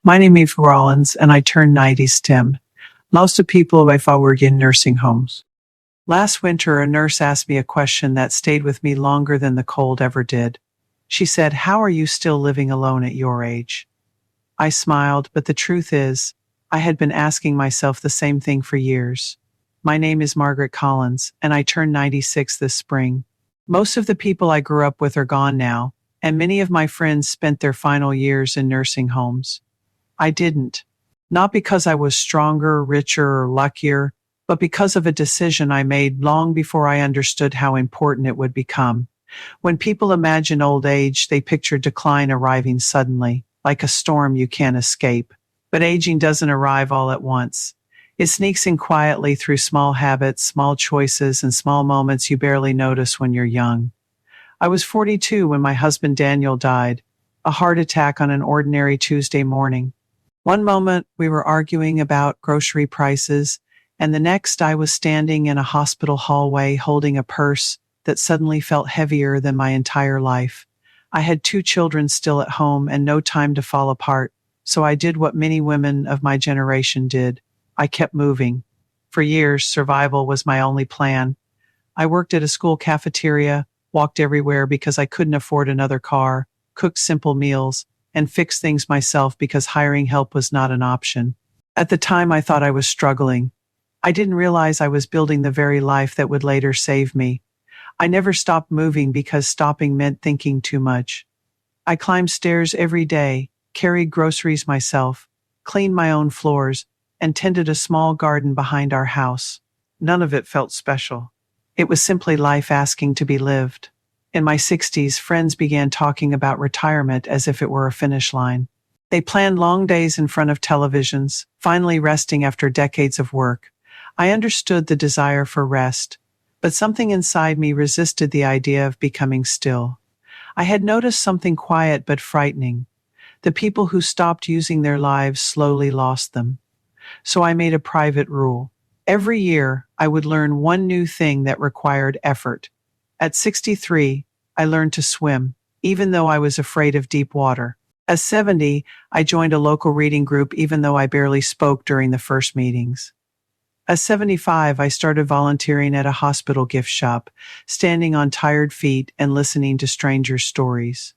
My name is Rollins and I turned 90 STEM. Most of people I thought were in nursing homes. Last winter, a nurse asked me a question that stayed with me longer than the cold ever did. She said, "How are you still living alone at your age?" I smiled, but the truth is, I had been asking myself the same thing for years. My name is Margaret Collins, and I turned 96 this spring. Most of the people I grew up with are gone now, and many of my friends spent their final years in nursing homes. I didn't. Not because I was stronger, richer, or luckier, but because of a decision I made long before I understood how important it would become. When people imagine old age, they picture decline arriving suddenly, like a storm you can't escape. But aging doesn't arrive all at once. It sneaks in quietly through small habits, small choices, and small moments you barely notice when you're young. I was 42 when my husband Daniel died, a heart attack on an ordinary Tuesday morning. One moment we were arguing about grocery prices, and the next I was standing in a hospital hallway holding a purse that suddenly felt heavier than my entire life. I had two children still at home and no time to fall apart, so I did what many women of my generation did. I kept moving. For years, survival was my only plan. I worked at a school cafeteria, walked everywhere because I couldn't afford another car, cooked simple meals, and fixed things myself because hiring help was not an option. At the time, I thought I was struggling. I didn't realize I was building the very life that would later save me. I never stopped moving because stopping meant thinking too much. I climbed stairs every day, carried groceries myself, cleaned my own floors, and tended a small garden behind our house. None of it felt special. It was simply life asking to be lived. In my 60s, friends began talking about retirement as if it were a finish line. They planned long days in front of televisions, finally resting after decades of work. I understood the desire for rest, but something inside me resisted the idea of becoming still. I had noticed something quiet but frightening. The people who stopped using their lives slowly lost them. So I made a private rule. Every year, I would learn one new thing that required effort. At 63, I learned to swim, even though I was afraid of deep water. At 70, I joined a local reading group even though I barely spoke during the first meetings. At 75, I started volunteering at a hospital gift shop, standing on tired feet and listening to strangers' stories.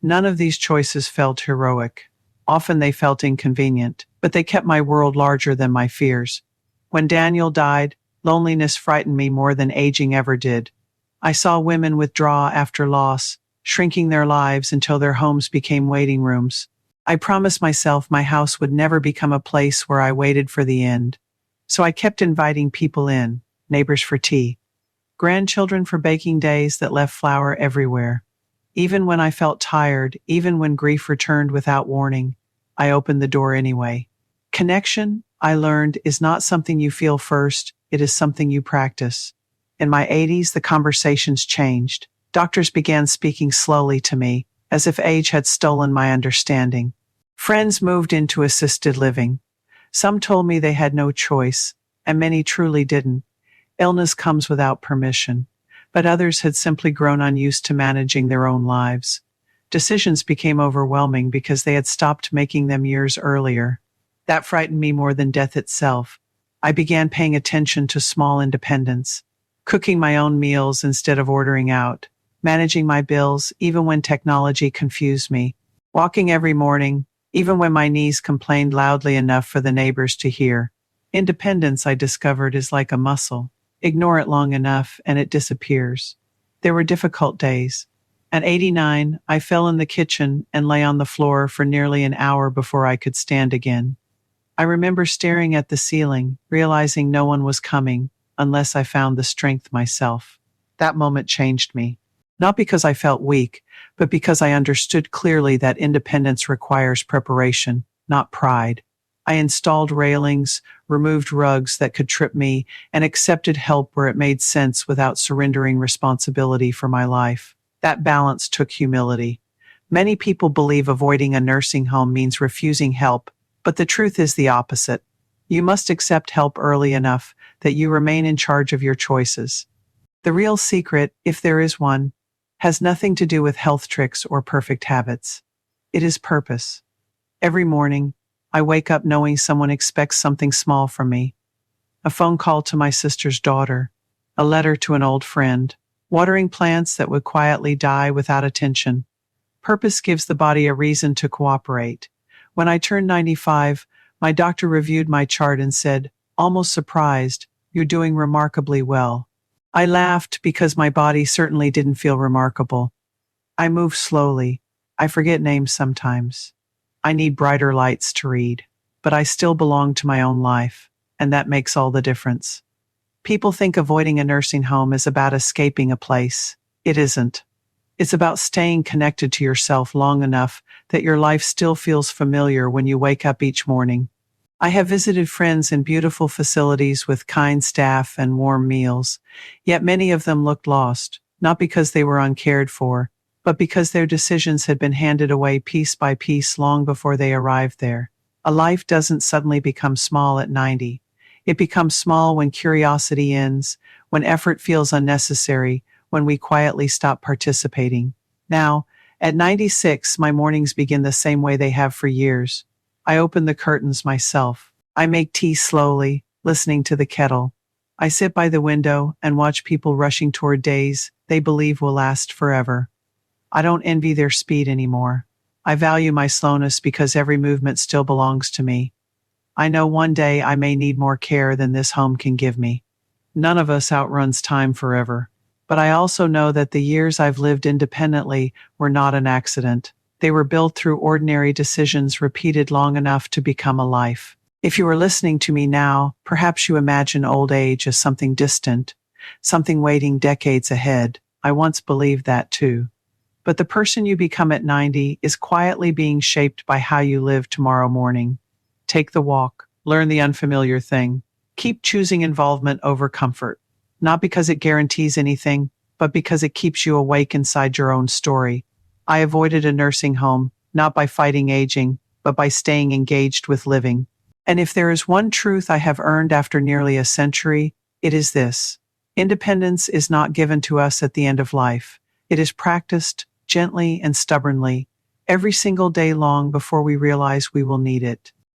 None of these choices felt heroic. Often they felt inconvenient, but they kept my world larger than my fears. When Daniel died, loneliness frightened me more than aging ever did. I saw women withdraw after loss, shrinking their lives until their homes became waiting rooms. I promised myself my house would never become a place where I waited for the end. So I kept inviting people in, neighbors for tea, grandchildren for baking days that left flour everywhere. Even when I felt tired, even when grief returned without warning, I opened the door anyway. Connection, I learned, is not something you feel first, it is something you practice. In my 80s, the conversations changed. Doctors began speaking slowly to me, as if age had stolen my understanding. Friends moved into assisted living. Some told me they had no choice, and many truly didn't. Illness comes without permission, but others had simply grown unused to managing their own lives. Decisions became overwhelming because they had stopped making them years earlier. That frightened me more than death itself. I began paying attention to small independence, cooking my own meals instead of ordering out, managing my bills even when technology confused me, walking every morning, even when my knees complained loudly enough for the neighbors to hear. Independence, I discovered, is like a muscle. Ignore it long enough and it disappears. There were difficult days. At 89, I fell in the kitchen and lay on the floor for nearly an hour before I could stand again. I remember staring at the ceiling, realizing no one was coming unless I found the strength myself. That moment changed me. Not because I felt weak, but because I understood clearly that independence requires preparation, not pride. I installed railings, removed rugs that could trip me, and accepted help where it made sense without surrendering responsibility for my life. That balance took humility. Many people believe avoiding a nursing home means refusing help, but the truth is the opposite. You must accept help early enough that you remain in charge of your choices. The real secret, if there is one, has nothing to do with health tricks or perfect habits. It is purpose. Every morning, I wake up knowing someone expects something small from me. A phone call to my sister's daughter, a letter to an old friend, watering plants that would quietly die without attention. Purpose gives the body a reason to cooperate. When I turned 95, my doctor reviewed my chart and said, almost surprised, "You're doing remarkably well." I laughed because my body certainly didn't feel remarkable. I move slowly. I forget names sometimes. I need brighter lights to read. But I still belong to my own life, and that makes all the difference. People think avoiding a nursing home is about escaping a place. It isn't. It's about staying connected to yourself long enough that your life still feels familiar when you wake up each morning. I have visited friends in beautiful facilities with kind staff and warm meals, yet many of them looked lost, not because they were uncared for, but because their decisions had been handed away piece by piece long before they arrived there. A life doesn't suddenly become small at 90. It becomes small when curiosity ends, when effort feels unnecessary, when we quietly stop participating. Now, at 96, my mornings begin the same way they have for years. I open the curtains myself. I make tea slowly, listening to the kettle. I sit by the window and watch people rushing toward days they believe will last forever. I don't envy their speed anymore. I value my slowness because every movement still belongs to me. I know one day I may need more care than this home can give me. None of us outruns time forever. But I also know that the years I've lived independently were not an accident. They were built through ordinary decisions repeated long enough to become a life. If you are listening to me now, perhaps you imagine old age as something distant, something waiting decades ahead. I once believed that too. But the person you become at 90 is quietly being shaped by how you live tomorrow morning. Take the walk, learn the unfamiliar thing. Keep choosing involvement over comfort. Not because it guarantees anything, but because it keeps you awake inside your own story. I avoided a nursing home, not by fighting aging, but by staying engaged with living. And if there is one truth I have earned after nearly a century, it is this. Independence is not given to us at the end of life. It is practiced, gently and stubbornly, every single day long before we realize we will need it.